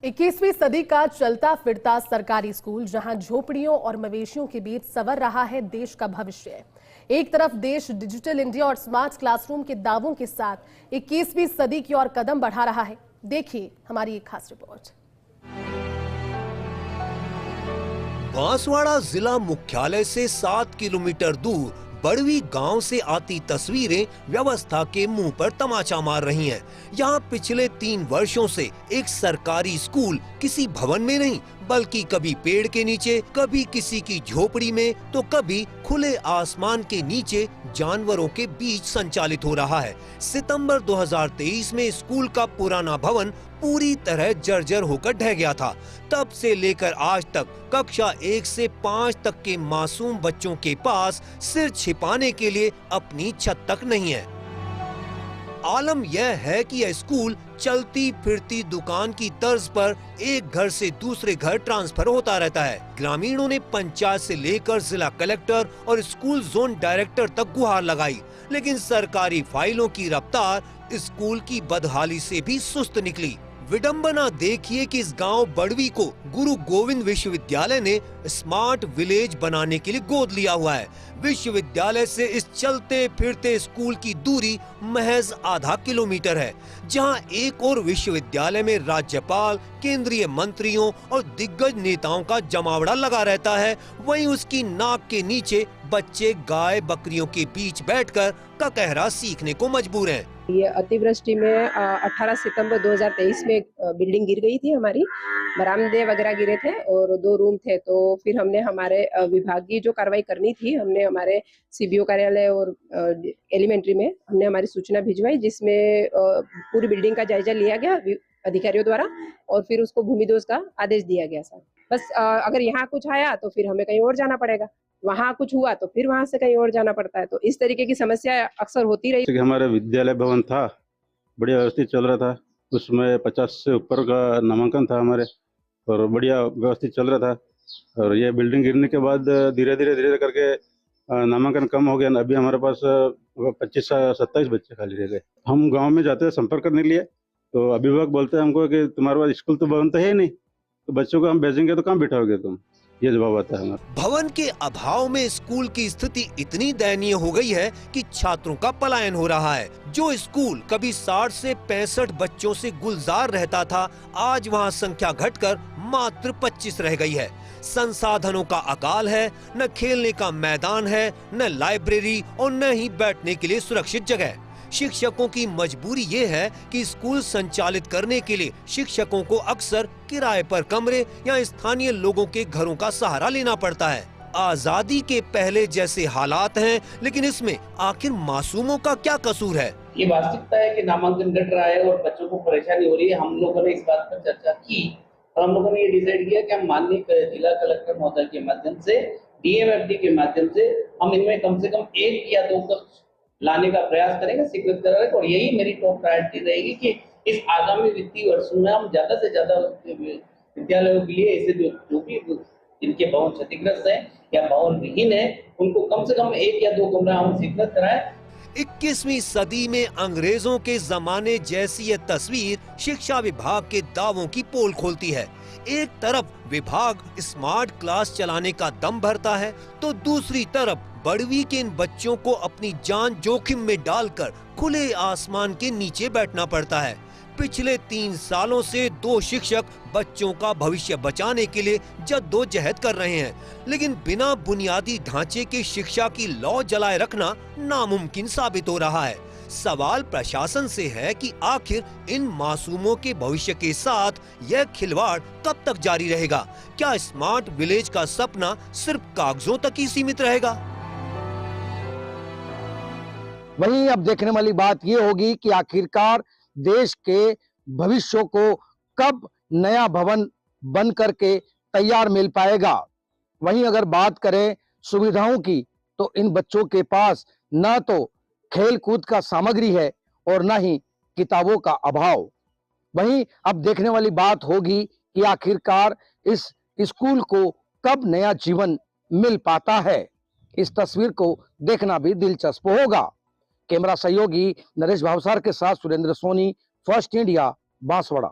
21वीं सदी का चलता फिरता सरकारी स्कूल जहां झोपड़ियों और मवेशियों के बीच संवर रहा है देश का भविष्य। एक तरफ देश डिजिटल इंडिया और स्मार्ट क्लासरूम के दावों के साथ 21वीं सदी की ओर कदम बढ़ा रहा है। देखिए हमारी एक खास रिपोर्ट। बांसवाड़ा जिला मुख्यालय से 7 किलोमीटर दूर बड़वी गांव से आती तस्वीरें व्यवस्था के मुंह पर तमाचा मार रही हैं। यहाँ पिछले 3 वर्षों से एक सरकारी स्कूल किसी भवन में नहीं बल्कि कभी पेड़ के नीचे, कभी किसी की झोपड़ी में, तो कभी खुले आसमान के नीचे जानवरों के बीच संचालित हो रहा है। सितंबर 2023 में स्कूल का पुराना भवन पूरी तरह जर्जर होकर ढह गया था। तब से लेकर आज तक कक्षा 1 से 5 तक के मासूम बच्चों के पास सिर छिपाने के लिए अपनी छत तक नहीं है। आलम यह है कि यह स्कूल चलती फिरती दुकान की तर्ज पर एक घर से दूसरे घर ट्रांसफर होता रहता है। ग्रामीणों ने पंचायत से लेकर जिला कलेक्टर और स्कूल जोन डायरेक्टर तक गुहार लगाई, लेकिन सरकारी फाइलों की रफ्तार स्कूल की बदहाली से भी सुस्त निकली। विडंबना देखिए कि इस गांव बड़वी को गुरु गोविंद विश्वविद्यालय ने स्मार्ट विलेज बनाने के लिए गोद लिया हुआ है। विश्वविद्यालय से इस चलते फिरते स्कूल की दूरी महज आधा किलोमीटर है। जहां एक और विश्वविद्यालय में राज्यपाल, केंद्रीय मंत्रियों और दिग्गज नेताओं का जमावड़ा लगा रहता है, वहीं उसकी नाक के नीचे बच्चे गाय बकरियों के बीच बैठकर ककहरा सीखने को मजबूर हैं। ये अतिवृष्टि में 18 सितंबर 2023 में बिल्डिंग गिर गई थी, हमारी बरामदे वगैरह गिरे थे और 2 रूम थे। तो फिर हमने हमारे विभागीय जो कार्रवाई करनी थी, हमने हमारे सीबीओ कार्यालय और एलिमेंट्री में हमने हमारी सूचना भिजवाई, जिसमें पूरी बिल्डिंग का जायजा लिया गया अधिकारियों द्वारा और फिर उसको भूमिदोष का आदेश दिया गया। सर बस अगर यहाँ कुछ आया तो फिर हमें कहीं और जाना पड़ेगा, वहाँ कुछ हुआ तो फिर वहाँ से कहीं और जाना पड़ता है। तो इस तरीके की समस्या अक्सर होती रही। हमारे विद्यालय भवन था, बढ़िया व्यवस्थित चल रहा था, उसमें 50 से ऊपर का नामांकन था हमारे और बढ़िया व्यवस्थित चल रहा था। और ये बिल्डिंग गिरने के बाद धीरे धीरे करके नामांकन कम हो गया। अभी हमारे पास 25 से 27 बच्चे खाली रह गए। हम गाँव में जाते हैं संपर्क करने के लिए, तो अभिभावक बोलते हैं हमको कि तुम्हारे पास स्कूल तो भवन तो है नहीं, तो बच्चों को हम भेजेंगे तो कहाँ बिठाओगे तुम, ये जवाब आता है हमारा। भवन के अभाव में स्कूल की स्थिति इतनी दयनीय हो गई है कि छात्रों का पलायन हो रहा है। जो स्कूल कभी 60 से 65 बच्चों से गुलजार रहता था, आज वहां संख्या घटकर मात्र 25 रह गई है। संसाधनों का अकाल है, न खेलने का मैदान है, न लाइब्रेरी और न ही बैठने के लिए सुरक्षित जगह। शिक्षकों की मजबूरी ये है कि स्कूल संचालित करने के लिए शिक्षकों को अक्सर किराए पर कमरे या स्थानीय लोगों के घरों का सहारा लेना पड़ता है। आजादी के पहले जैसे हालात हैं, लेकिन इसमें आखिर मासूमों का क्या कसूर है? ये वास्तविकता है कि नामांकन घट रहा है और बच्चों को परेशानी हो रही है। हम लोगों ने इस बात पर चर्चा की और हम लोगों ने ये डिसाइड किया कि हम माननीय जिला कलेक्टर महोदय के माध्यम से, डीएमएफडी के माध्यम से हम इनमें कम से कम 1 या 2 कक्ष लाने का प्रयास करेंगे, स्वीकृत करेंगे। और यही मेरी टॉप प्रायोरिटी रहेगी कि इस आगामी वित्तीय वर्ष में हम ज्यादा से ज्यादा विद्यालयों के लिए ऐसे जो भी जिनके भवन क्षतिग्रस्त है या भवन विहीन है, उनको कम से कम 1 या 2 कमरा हम स्वीकृत कराएं। 21वीं सदी में अंग्रेजों के जमाने जैसी यह तस्वीर शिक्षा विभाग के दावों की पोल खोलती है। एक तरफ विभाग स्मार्ट क्लास चलाने का दम भरता है, तो दूसरी तरफ बड़वी के इन बच्चों को अपनी जान जोखिम में डालकर खुले आसमान के नीचे बैठना पड़ता है। पिछले 3 सालों से 2 शिक्षक बच्चों का भविष्य बचाने के लिए जद्दोजहद कर रहे हैं, लेकिन बिना बुनियादी ढांचे के शिक्षा की लौ जलाए रखना नामुमकिन साबित हो रहा है। सवाल प्रशासन से है कि आखिर इन मासूमों के भविष्य के साथ यह खिलवाड़ कब तक जारी रहेगा? क्या स्मार्ट विलेज का सपना सिर्फ कागजों तक ही सीमित रहेगा? वहीं अब देखने वाली बात ये होगी कि आखिरकार देश के भविष्य को कब नया भवन बन करके तैयार मिल पाएगा। वहीं अगर बात करें सुविधाओं की, तो इन बच्चों के पास न तो खेल कूद का सामग्री है और न ही किताबों का अभाव। वहीं अब देखने वाली बात होगी कि आखिरकार इस स्कूल को कब नया जीवन मिल पाता है। इस तस्वीर को देखना भी दिलचस्प होगा। कैमरा सहयोगी नरेश भावसार के साथ सुरेंद्र सोनी, फर्स्ट इंडिया, बांसवाड़ा।